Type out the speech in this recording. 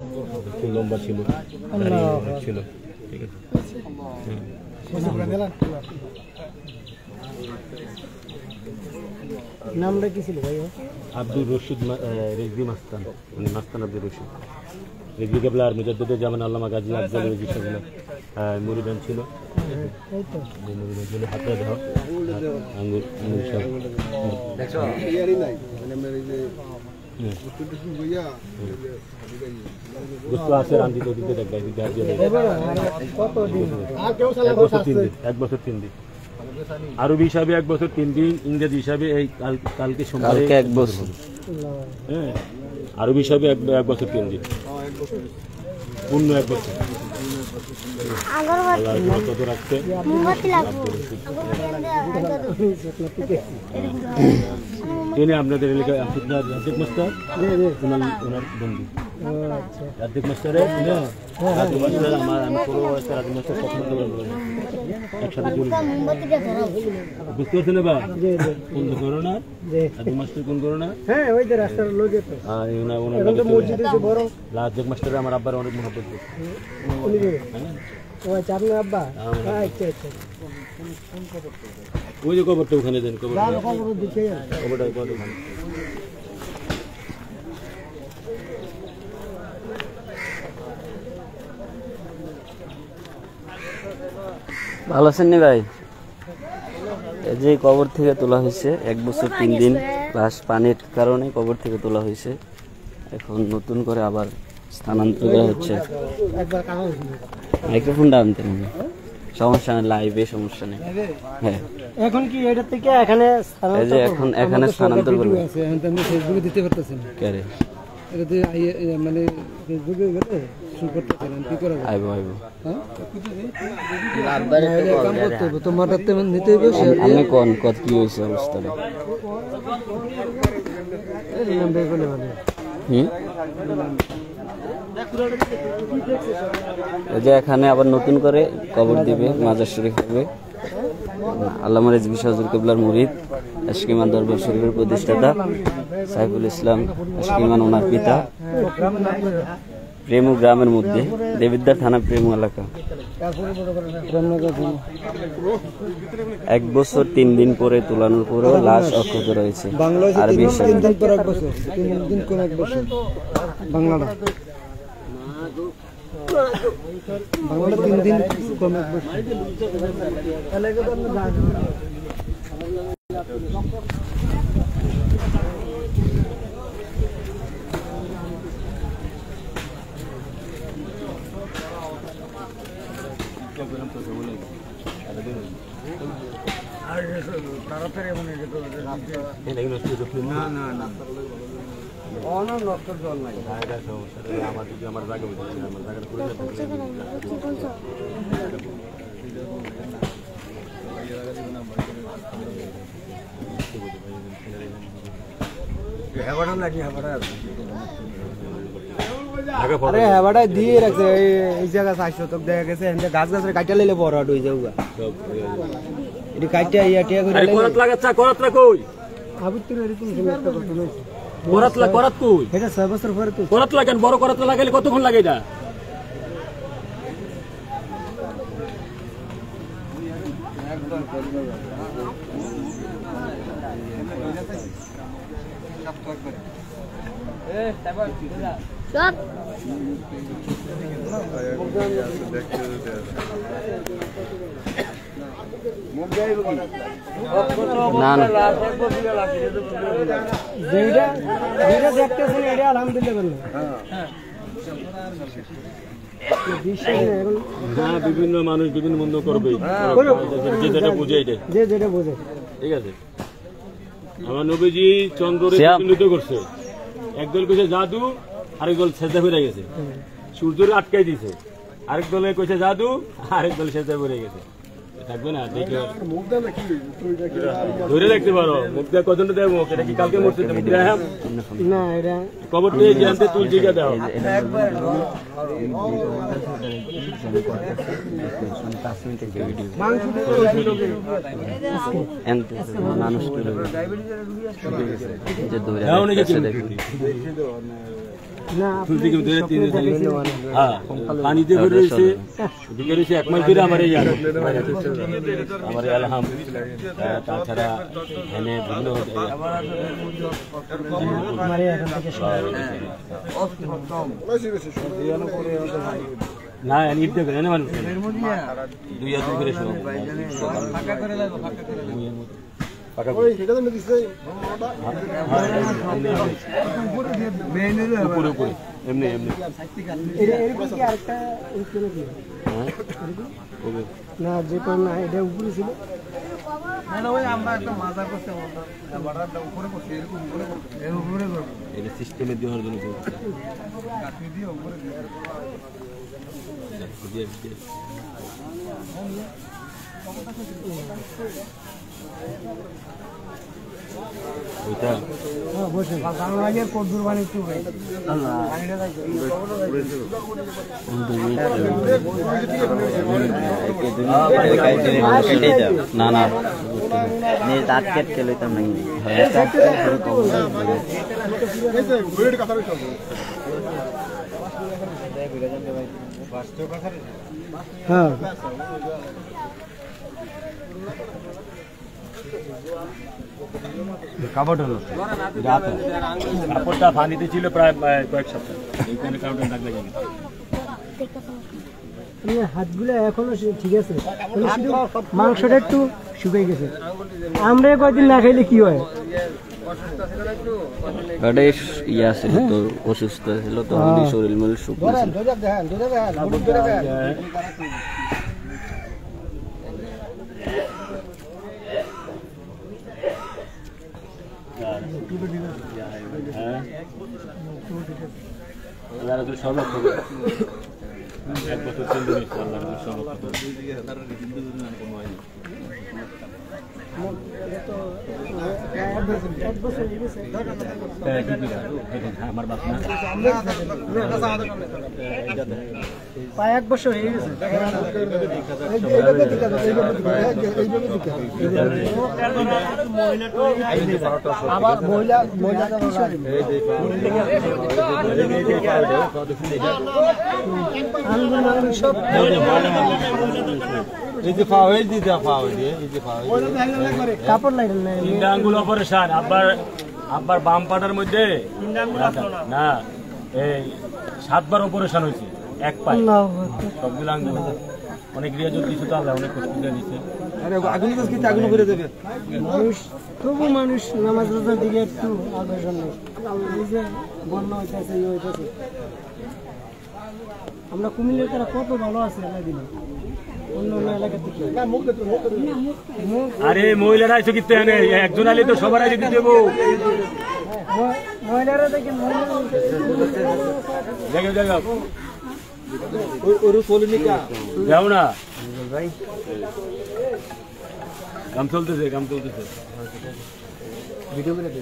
লম্বা ছিল, ছিল। ঠিক আছে, নামটা কি ছিল ভাই? আব্দুর রশিদ রেজভি মাস্তান, মানে মাস্তান আব্দুর রশিদ রেজভি কেবলার মুজাদ্দিদে জামান আল্লামা গাজী আফজাল রেজভি সাহেব মুরিদান ছিল। মুরিদান ছিল, হাতে দাও আঙ্গুর সব আছে রান্দিত দিতে দেখবে 1 বছর 3 দিন, আরবি হিসাবে 1 বছর 3 দিন, ইংরেজি হিসাবে এই কালকে সোমবার 1 বছর। হ্যাঁ, আরবি হিসাবে 1 বছর 3 দিন, পূর্ণ 1 বছর। কত রাখতে তিনি আপনাদের এলাকায় রাজ্যিক মাস্টার, ওনার বন্ধু রাজ্যিক মাস্টারে রাজ্যিক মাস্টার আমার, আমি পুরো রাজ্যিক মাস্টার একসাথে বুঝতে পারছেন এবার কোন করোনা রাজ্যিক মাস্টার কোন করোনা? হ্যাঁ, ওই যে রাস্তার লোকে তো রাজ্যিক মাস্টারে আমার আব্বার অনেক মহব্বত। আব্বা আচ্ছা আচ্ছা, ওই যে কবরটা ওখানে দেন, কবরটা ভালো আছেন নি ভাই? এই যে কবর থেকে তোলা হয়েছে 1 বছর 3 দিন, লাশ পানির কারণে কবর থেকে তোলা হয়েছে, এখন নতুন করে আবার স্থানান্তর করা হচ্ছে। মাইক্রোফোনটা আনতে নেই, সমস্যা নেই, লাইভে সমস্যা নেই। হ্যাঁ, এখন কি এটা থেকে এখানে এই যে এখন এখানে স্থানান্তর করবে। ফেসবুকে দিতে পারতেছেন কেরে এটা দিয়ে মানে ফেসবুকে গেলে শুরু করতে পারেন, কি করে আইবো আইবো কাম করতে হবে, তোমার হাতে নিতে হবে। আমি কোন কত কি হইছে অবস্থা? এই নাম্বার বলে ভালো। এই যে এখানে আবার নতুন করে কবর দিবে, মাজার শরীফ হবে। আল্লামা রেজভি হুজুর কিবলার মুরিদ, আশকিমান দরবার শরীফের প্রতিষ্ঠাতা সাইফুল ইসলাম আশকিমান, ওনার পিতা। প্রেমু গ্রামের মধ্যে, দেবিদ্বার থানা, প্রেমু এলাকা। 1 বছর 3 দিন পরে তোলানোর পরেও লাশ অক্ষত রয়েছে। আরবি হিসাবে বাংলাটা 3 দিন কম 1 বছর। আরে হেবাটা দিয়ে রাখছে এই জায়গা 400 তক দেখা গেছে, গাছ গাছের কাটা লাইলে বড় হয়ে যাবে। এটি কাটা ইয়া করে করাত লাগাচ্ছা, করাত লা কই আবুত্তর এরকম একটা ঘটনা হইছে। করাত কই? এটা 6 বছর পরে তো করাত লাগান, বড় করাত লাগাইলে কতক্ষণ লাগে এটা? না না, যেটা দেখতেছেন এটা আলহামদুলিল্লাহ। হ্যাঁ, বিভিন্ন মানুষ বিভিন্ন মন্দ করবে, যে যেটা বুঝে এটা, যে যেটা বোঝে। ঠিক আছে, আমার নবীজি চন্দ্ররে চিহ্নিত করছে। একদল কইছে জাদু, আরেক দল সেজদা হয়ে গেছে, সূর্যরে আটকাই দিছে। আরেক দলে কইছে জাদু, আরেক দল সেজদা হয়ে গেছে। থাকবে না, দেখে ধরে রাখতে পারো। মুখটা কতটা দেব, এটা কি কালকে মরছে? না, এটা কবর দিয়ে জানতে তুই জিগা দাও। মানুষ তুলতে কি ধরে 3 হ্যাঁ পানিতে ভরে রয়েছে ঢুকে রয়েছে 1 মাস ধরে আমার এই আমার আলহামদুলিল্লাহ তাছাড়া এখানে বিভিন্ন না ইট দেখে না মানুষ 2 করে শো এমনি এমনি না যে কোন না এটা উপরে ছিল এটা সিস্টেমে দেওয়ার জন্য ওইটা বসে বাংলাদেশের কদ্দুর বানিয়ে না না দাঁত কেটে লইতাম নাকি হ্যাঁ কাপড়টা নষ্ট কাপড়টা পানিতে ছিল প্রায় কয়েক সপ্তাহ এইখানে কাপড়টা দাগ লেগে গেছে হাতগুলো এখনো ঠিক আছে শুধু মাংসটা একটু শুকিয়ে গেছে আমরা কয়েকদিন না খাইলে কি হয় ইয়া ছিল তো অসুস্থ ছিল তো শরীর মূল শুকনো সব এক বছর 3 দিন সব আমার বাপ না প্রায় 1 বছর হয়ে গেছে আবার মহিলা সব এই যে পাওয়া এই যে পাওয়া এই যে পাওয়া কাপড় লাইন না 3 আঙ্গুল অপারেশন আব্বার বাম পাটার মধ্যে না এই 7 বার অপারেশন হয়েছে এক পায়ে সবগুলো আঙ্গুল অনেক রিয়াজত দিছে তো আল্লাহ অনেক কষ্ট দিয়ে দিছে আরে আগুন কাজ কি আগুন করে দেবে মানুষ তবু মানুষ নামাজ রোজার দিকে একটু আকর্ষণ নেই এই যে বন্যা হইতেছে ইয়ে হইতেছে আমরা কুমিল্লার তারা কত ভালো আছে আল্লাহ দিলে অন্য অন্য এলাকা থেকে আরে মহিলারা এসে কিতে আনে একজন আলে তো সবার আগে দিতে দেবো মহিলারা দেখে জায়গা জায়গা ওর পলিনিকা যাও না ভাই কাম চলতেছে ভিডিও করে দে